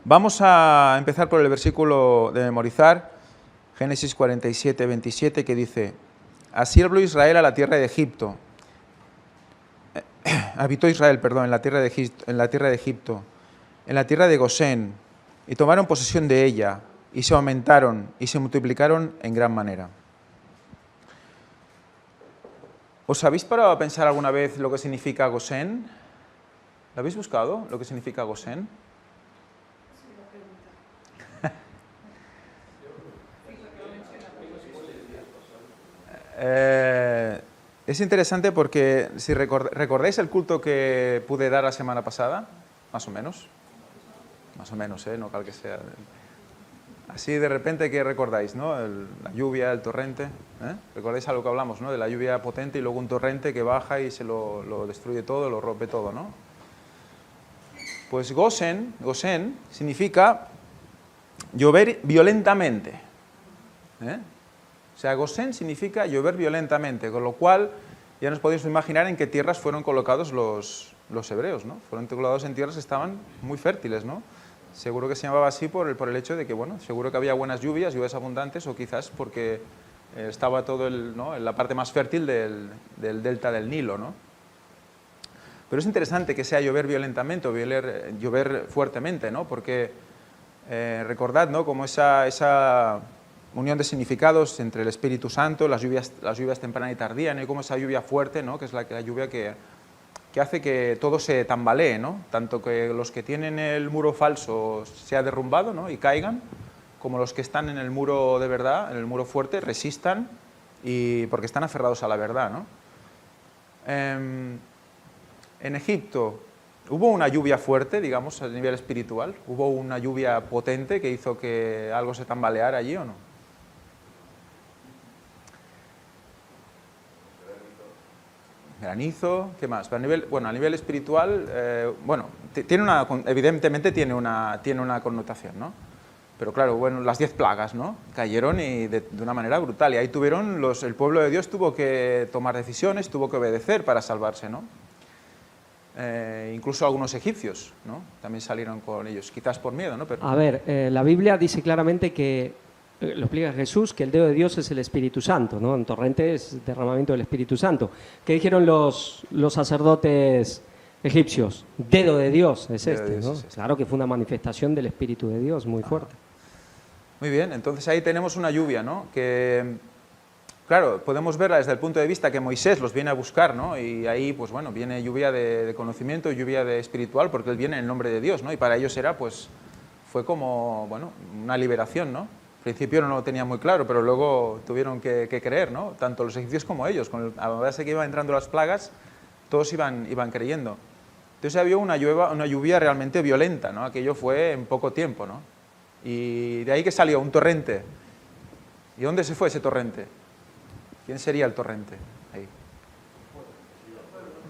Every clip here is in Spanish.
Vamos a empezar por el versículo de memorizar, Génesis 47, 27, que dice: Así habló Israel a la tierra de Egipto. Habitó Israel, perdón, en la tierra de Egipto, en la tierra de Gosén, y tomaron posesión de ella, y se aumentaron y se multiplicaron en gran manera. ¿Os habéis parado a pensar alguna vez lo que significa Gosén? ¿Lo habéis buscado, lo que significa Gosén? Es interesante porque si recordáis el culto que pude dar la semana pasada, más o menos, no cal que sea. Así de repente, ¿qué recordáis? ¿No? La lluvia, el torrente. ¿Recordáis algo que hablamos? ¿No? De la lluvia potente y luego un torrente que baja y se lo destruye todo, lo rompe todo, ¿no? Pues Gosén significa llover violentamente. O sea, Gosén significa llover violentamente, con lo cual ya nos podéis imaginar en qué tierras fueron colocados los hebreos, ¿no? Fueron colocados en tierras que estaban muy fértiles, ¿no? Seguro que se llamaba así por el hecho de que, bueno, seguro que había buenas lluvias abundantes, o quizás porque estaba todo ¿no? en la parte más fértil del delta del Nilo, ¿no? Pero es interesante que sea llover violentamente o llover fuertemente, ¿no? Porque recordad, ¿no? Como esa unión de significados entre el Espíritu Santo, las lluvias temprana y tardía, ¿no? Y como esa lluvia fuerte, ¿no? Que es la lluvia que hace que todo se tambalee, ¿no? Tanto que los que tienen el muro falso sea derrumbado, ¿no? Y caigan, como los que están en el muro de verdad, en el muro fuerte, resistan, porque están aferrados a la verdad, ¿no? En Egipto hubo una lluvia fuerte, digamos, a nivel espiritual. Hubo una lluvia potente que hizo que algo se tambaleara allí, ¿o no? Granizo, ¿qué más? Pero a nivel espiritual, evidentemente tiene una connotación, ¿no? Pero claro, bueno, las 10 plagas, ¿no? Cayeron y de una manera brutal. Y ahí el pueblo de Dios tuvo que tomar decisiones, tuvo que obedecer para salvarse, ¿no? Incluso algunos egipcios, ¿no? También salieron con ellos, quizás por miedo, ¿no? Pero... A ver, la Biblia dice claramente que, lo explica Jesús, que el dedo de Dios es el Espíritu Santo, ¿no? Un torrente es derramamiento del Espíritu Santo. ¿Qué dijeron los sacerdotes egipcios? Dedo de Dios es este, ¿no? Claro que fue una manifestación del Espíritu de Dios muy fuerte. Muy bien, entonces ahí tenemos una lluvia, ¿no? Que, claro, podemos verla desde el punto de vista que Moisés los viene a buscar, ¿no? Y ahí, pues bueno, viene lluvia de conocimiento, lluvia de espiritual, porque él viene en el nombre de Dios, ¿no? Y para ellos fue como, bueno, una liberación, ¿no? Al principio no lo tenían muy claro, pero luego tuvieron que creer, ¿no? Tanto los egipcios como ellos. A medida que iban entrando las plagas, todos iban creyendo. Entonces había una lluvia realmente violenta, ¿no? Aquello fue en poco tiempo, ¿no? Y de ahí que salió un torrente. ¿Y dónde se fue ese torrente? ¿Quién sería el torrente? Ahí.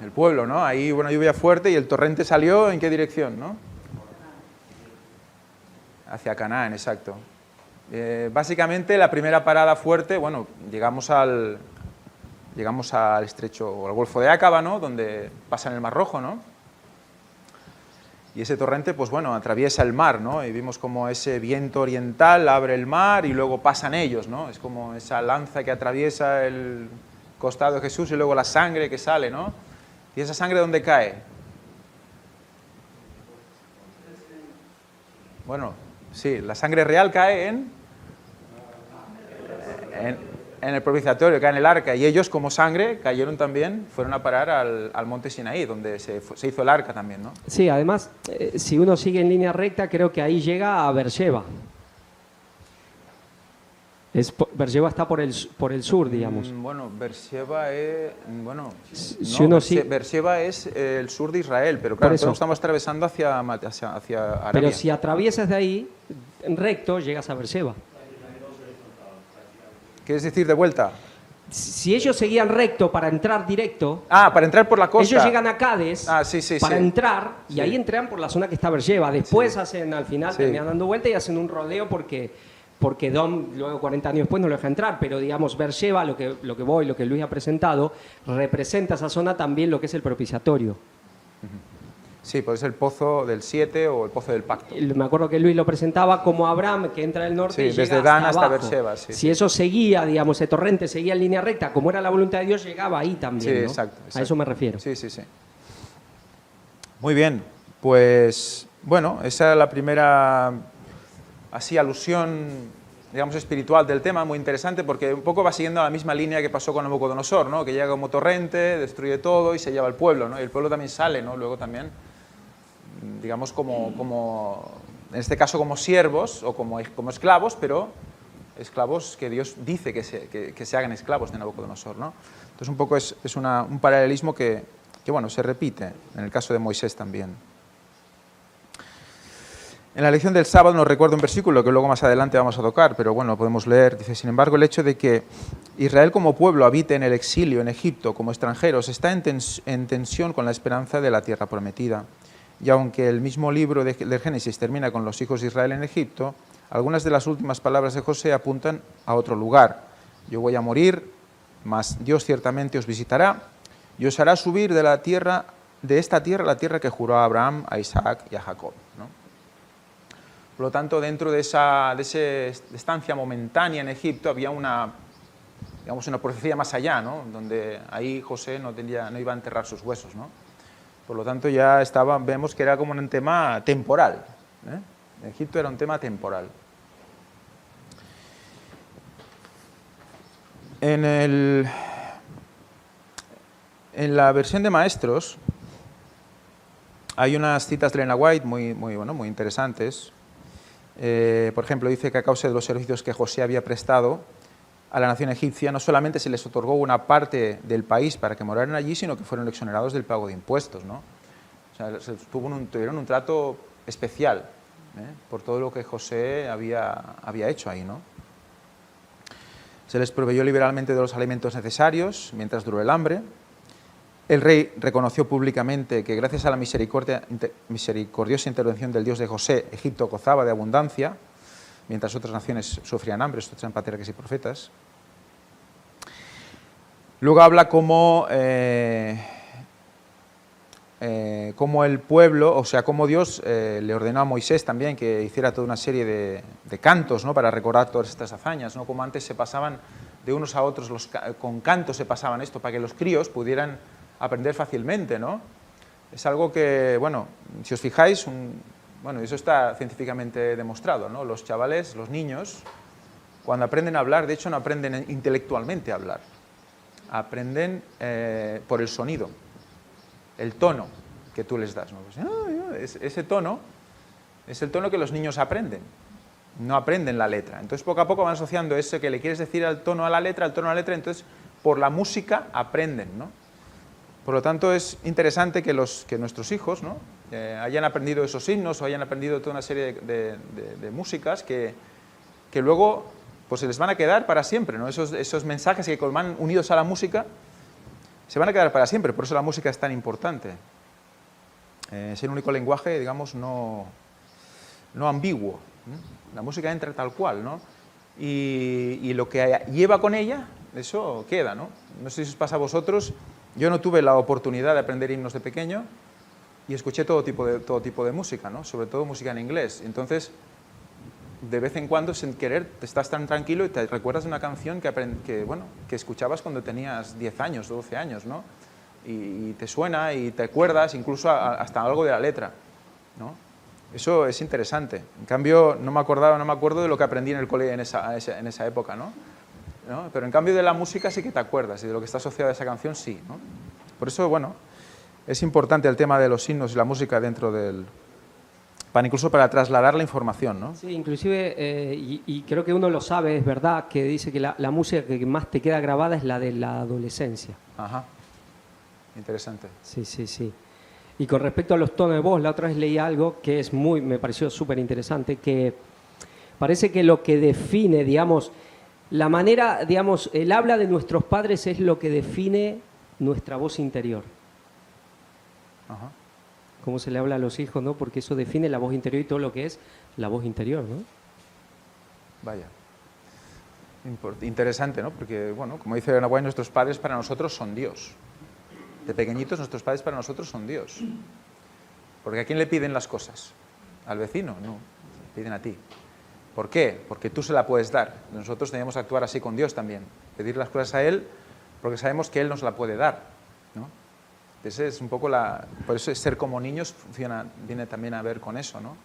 El pueblo, ¿no? Ahí hubo una lluvia fuerte y el torrente salió, ¿en qué dirección, no? Hacia Canaán, exacto. Básicamente la primera parada fuerte, bueno, llegamos al estrecho o al Golfo de Áqaba, ¿no? Donde pasa en el Mar Rojo, ¿no? Y ese torrente, pues bueno, atraviesa el mar, ¿no? Y vimos como ese viento oriental abre el mar y luego pasan ellos, ¿no? Es como esa lanza que atraviesa el costado de Jesús y luego la sangre que sale, ¿no? ¿Y esa sangre dónde cae? Bueno, sí, la sangre real cae en el propiciatorio, cae en el arca, y ellos como sangre cayeron también, fueron a parar al monte Sinaí, donde se hizo el arca también, ¿no? Sí, además, si uno sigue en línea recta, creo que ahí llega a Beersheba. Beersheba está por el sur, digamos. Bueno, Beersheba es... Bueno, Beersheba es el sur de Israel, pero claro, nosotros estamos atravesando hacia Arabia. Pero si atraviesas de ahí, recto, llegas a Beersheba. ¿Quieres decir de vuelta? Si ellos seguían recto para entrar directo... para entrar por la costa. Ellos llegan a Cádiz para entrar y ahí entran por la zona que está Beersheba. Después al final terminan dando vuelta y hacen un rodeo porque Dom, luego 40 años después, no lo deja entrar. Pero digamos, Beersheba, lo que Luis ha presentado, representa esa zona también lo que es el propiciatorio. Sí, puede ser el pozo del 7 o el pozo del pacto. Me acuerdo que Luis lo presentaba como Abraham, que entra del norte Sí, y llega desde Dan hasta abajo. Beerseba, sí, Si sí. eso seguía, digamos, ese torrente seguía en línea recta, como era la voluntad de Dios, llegaba ahí también, Sí, ¿no? exacto. A eso me refiero. Sí, sí, sí. Muy bien, pues bueno, esa es la primera así alusión, digamos, espiritual del tema, muy interesante, porque un poco va siguiendo la misma línea que pasó con Nabucodonosor, ¿no? Que llega como torrente, destruye todo y se lleva al pueblo, ¿no? Y el pueblo también sale, ¿no? Luego también, digamos, en este caso como siervos o como esclavos, pero esclavos que Dios dice que se hagan esclavos de Nabucodonosor, ¿no? Entonces un poco es un paralelismo que, bueno, se repite en el caso de Moisés también. En la lección del sábado nos recuerda un versículo que luego más adelante vamos a tocar, pero bueno, lo podemos leer. Dice, sin embargo, el hecho de que Israel como pueblo habite en el exilio en Egipto como extranjeros está en tensión con la esperanza de la tierra prometida. Y aunque el mismo libro del Génesis termina con los hijos de Israel en Egipto, algunas de las últimas palabras de José apuntan a otro lugar. Yo voy a morir, mas Dios ciertamente os visitará y os hará subir de esta tierra, la tierra que juró a Abraham, a Isaac y a Jacob, ¿no? Por lo tanto, dentro de esa estancia momentánea en Egipto había una profecía más allá, ¿no? Donde ahí José no iba a enterrar sus huesos, ¿no? Por lo tanto, ya vemos que era como un tema temporal, ¿eh? Egipto era un tema temporal. En la versión de Maestros hay unas citas de Elena White muy interesantes. Por ejemplo, dice que a causa de los servicios que José había prestado a la nación egipcia, no solamente se les otorgó una parte del país para que moraran allí, sino que fueron exonerados del pago de impuestos, ¿no? O sea, tuvieron un trato especial, por todo lo que José había hecho ahí, ¿no? Se les proveyó liberalmente de los alimentos necesarios mientras duró el hambre. El rey reconoció públicamente que gracias a la misericordiosa intervención del Dios de José, Egipto gozaba de abundancia, mientras otras naciones sufrían hambre. Esto está en Patriarcas y Profetas. Luego habla cómo el pueblo, o sea, cómo Dios le ordenó a Moisés también que hiciera toda una serie de cantos, ¿no? Para recordar todas estas hazañas, ¿no? Como antes se pasaban de unos a otros, con cantos se pasaban esto, para que los críos pudieran aprender fácilmente, ¿no? Es algo que, bueno, si os fijáis, eso está científicamente demostrado, ¿no? Los chavales, los niños, cuando aprenden a hablar, de hecho no aprenden intelectualmente a hablar, aprenden por el sonido, el tono que tú les das, ¿no? Pues, ese tono es el tono que los niños aprenden, no aprenden la letra. Entonces poco a poco van asociando eso que le quieres decir al tono a la letra, entonces por la música aprenden, ¿no? Por lo tanto, es interesante que nuestros hijos, ¿no? Hayan aprendido esos himnos o hayan aprendido toda una serie de músicas que luego pues, se les van a quedar para siempre, ¿no? Esos mensajes que van unidos a la música se van a quedar para siempre, por eso la música es tan importante. Es el único lenguaje, digamos, no ambiguo, ¿no? La música entra tal cual, ¿no? Y lo que lleva con ella, eso queda, ¿no? No sé si os pasa a vosotros. Yo no tuve la oportunidad de aprender himnos de pequeño y escuché todo tipo de música, ¿no? Sobre todo música en inglés. Entonces, de vez en cuando, sin querer, te estás tan tranquilo y te recuerdas de una canción que escuchabas cuando tenías 10 años, 12 años, ¿no? Y te suena y te acuerdas incluso hasta algo de la letra, ¿no? Eso es interesante. En cambio, no me acuerdo de lo que aprendí en el colegio en esa época, ¿no? Pero en cambio de la música sí que te acuerdas y de lo que está asociado a esa canción sí, ¿no? Por eso, bueno, es importante el tema de los himnos y la música dentro incluso para trasladar la información, ¿no? Sí, inclusive, y creo que uno lo sabe, es verdad, que dice que la música que más te queda grabada es la de la adolescencia. Ajá, interesante. Sí. Y con respecto a los tonos de voz, la otra vez leí algo que me pareció súper interesante, que parece que lo que define, digamos, la manera, digamos, el habla de nuestros padres es lo que define nuestra voz interior. Ajá. Cómo se le habla a los hijos, ¿no? Porque eso define la voz interior y todo lo que es la voz interior, ¿no? Vaya. Interesante, ¿no? Porque, bueno, como dice Elena White, nuestros padres para nosotros son Dios. De pequeñitos, nuestros padres para nosotros son Dios. Porque ¿a quién le piden las cosas? ¿Al vecino? No, piden a ti. ¿Por qué? Porque tú se la puedes dar. Nosotros tenemos que actuar así con Dios también. Pedir las cosas a Él porque sabemos que Él nos la puede dar, ¿no? Ese es un poco por eso ser como niños viene también a ver con eso, ¿no?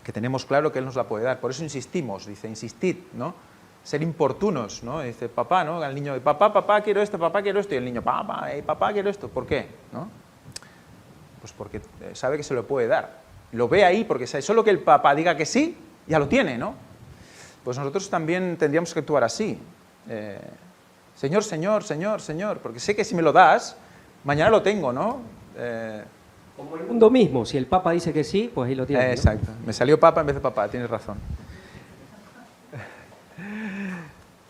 Que tenemos claro que Él nos la puede dar. Por eso insistimos, dice, insistid, ¿no? Ser importunos, ¿no? Dice, papá, ¿no? Al niño, papá, quiero esto, y el niño, papá, quiero esto. ¿Por qué? ¿No? Pues porque sabe que se lo puede dar. Lo ve ahí porque sabe, solo que el papá diga que sí, ya lo tiene, ¿no? Pues nosotros también tendríamos que actuar así. Señor, Señor, Señor, Señor, porque sé que si me lo das, mañana lo tengo, ¿no? Como el mundo mismo, si el Papa dice que sí, pues ahí lo tiene. ¿no? Exacto, me salió papa en vez de papá, tienes razón.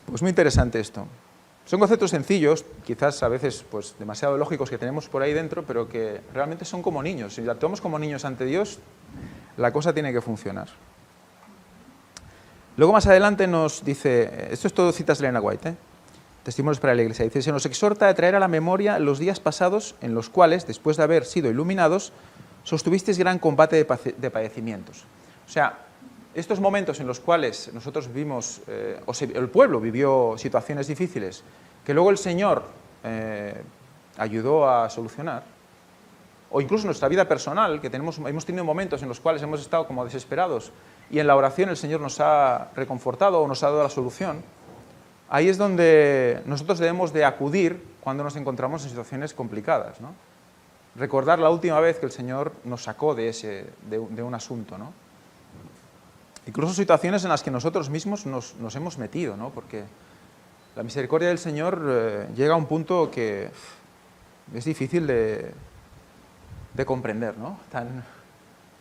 Pues muy interesante esto. Son conceptos sencillos, quizás a veces pues, demasiado lógicos que tenemos por ahí dentro, pero que realmente son como niños. Si actuamos como niños ante Dios, la cosa tiene que funcionar. Luego más adelante nos dice, esto es todo citas de Elena White, Testimonios para la Iglesia, dice, se nos exhorta a traer a la memoria los días pasados en los cuales, después de haber sido iluminados, sostuvisteis gran combate de padecimientos. O sea, estos momentos en los cuales nosotros vivimos, el pueblo vivió situaciones difíciles, que luego el Señor ayudó a solucionar, o incluso nuestra vida personal, que hemos tenido momentos en los cuales hemos estado como desesperados, y en la oración el Señor nos ha reconfortado o nos ha dado la solución, ahí es donde nosotros debemos de acudir cuando nos encontramos en situaciones complicadas, ¿no? Recordar la última vez que el Señor nos sacó de un asunto, ¿no? Incluso situaciones en las que nosotros mismos nos hemos metido, ¿no? Porque la misericordia del Señor llega a un punto que es difícil de comprender, ¿no?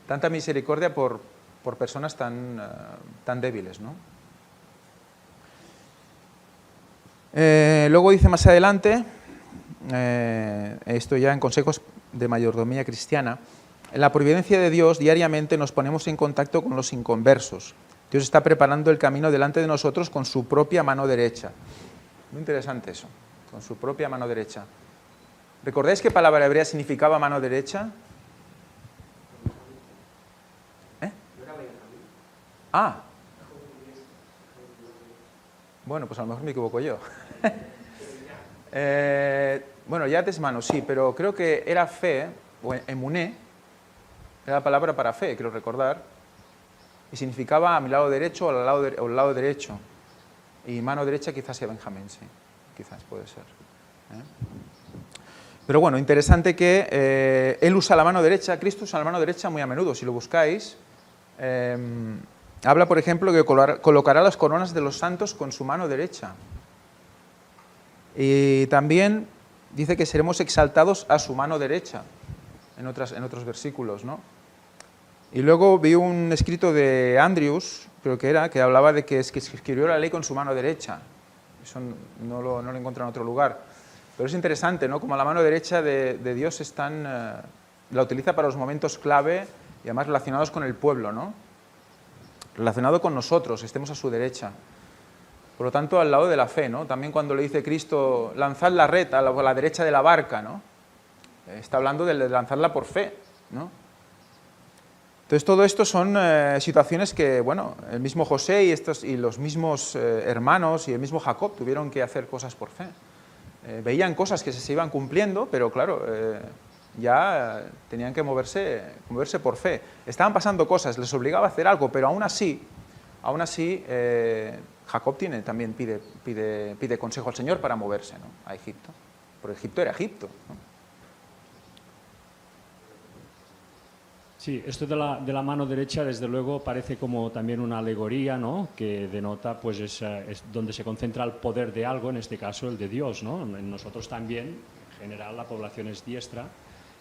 Tanta misericordia por personas tan débiles, ¿no? Luego dice más adelante, esto ya en consejos de mayordomía cristiana, en la providencia de Dios diariamente nos ponemos en contacto con los inconversos. Dios está preparando el camino delante de nosotros con su propia mano derecha. Muy interesante eso, con su propia mano derecha. ¿Recordáis qué palabra hebrea significaba mano derecha? Bueno, pues a lo mejor me equivoco yo. Bueno, yat es mano, sí, pero creo que era fe, o emuné, era la palabra para fe, quiero recordar, y significaba a mi lado derecho o al lado derecho. Y mano derecha quizás sea Benjamín, sí, quizás puede ser. Pero bueno, interesante que él usa la mano derecha, Cristo usa la mano derecha muy a menudo, si lo buscáis. Habla, por ejemplo, que colocará las coronas de los santos con su mano derecha. Y también dice que seremos exaltados a su mano derecha, en otros versículos, ¿no? Y luego vi un escrito de Andrews, creo que hablaba de que escribió la ley con su mano derecha. Eso no lo encuentro en otro lugar. Pero es interesante, ¿no? Como la mano derecha de Dios la utiliza para los momentos clave y además relacionados con el pueblo, ¿no? Relacionado con nosotros, estemos a su derecha. Por lo tanto, al lado de la fe, ¿no? También cuando le dice Cristo, lanzad la red a la derecha de la barca, ¿no? Está hablando de lanzarla por fe, ¿no? Entonces, todo esto son situaciones que, bueno, el mismo José y los mismos hermanos y el mismo Jacob tuvieron que hacer cosas por fe. Veían cosas que se iban cumpliendo, pero claro, ya tenían que moverse por fe. Estaban pasando cosas, les obligaba a hacer algo, pero aún así Jacob también pide consejo al Señor para moverse, ¿no? A Egipto. Porque Egipto era Egipto, ¿no? Sí, esto de la mano derecha, desde luego, parece como también una alegoría, ¿no? Que denota, pues, es donde se concentra el poder de algo, en este caso el de Dios, ¿no? En nosotros también, en general, la población es diestra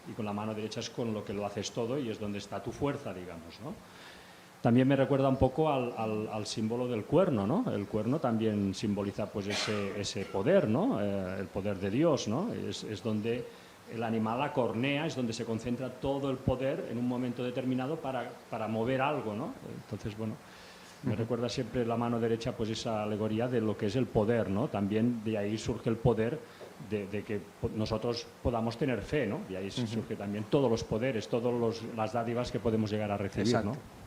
y con la mano derecha es con lo que lo haces todo y es donde está tu fuerza, digamos, ¿no? También me recuerda un poco al símbolo del cuerno, ¿no? El cuerno también simboliza, pues, ese poder, ¿no? El poder de Dios, ¿no? Es donde el animal, la cornea, es donde se concentra todo el poder en un momento determinado para mover algo, ¿no? Entonces, bueno, me recuerda siempre la mano derecha, pues esa alegoría de lo que es el poder, ¿no? También de ahí surge el poder de que nosotros podamos tener fe, ¿no? Y ahí surge también todos los poderes, todas las dádivas que podemos llegar a recibir, Exacto. ¿no?